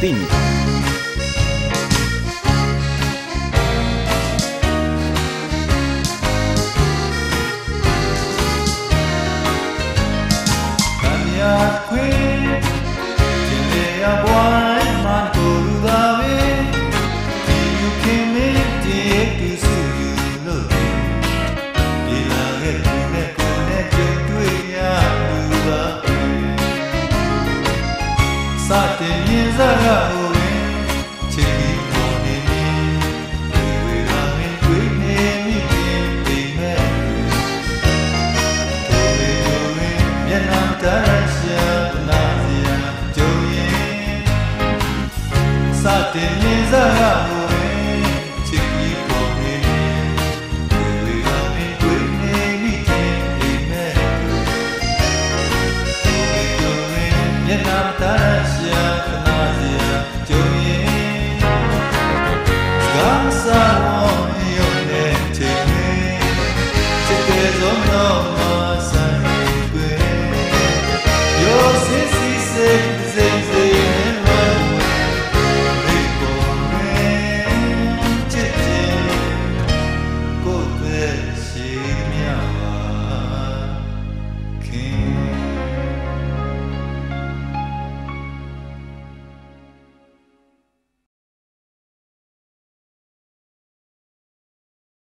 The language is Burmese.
ဖိနီခွေကျင်လေရပွားမန်ကိုလူသာပဲဒီယူခင်မင်းတည်းတူစုယူလို့ဒီလာခဲ့သူနဲ့ကိုယ်နဲ့ကြုံတွေ့ရလူသာပဲစတဲ့ရင်စားကဟိုရင်ချစ်ပြီးပေါ်နေနေဒီဝေရာမင်းတွေ့နေမိခင်ဒီမဲ့တို့လေတို့လေမျက်နှာတန်းတင်ရင်စားက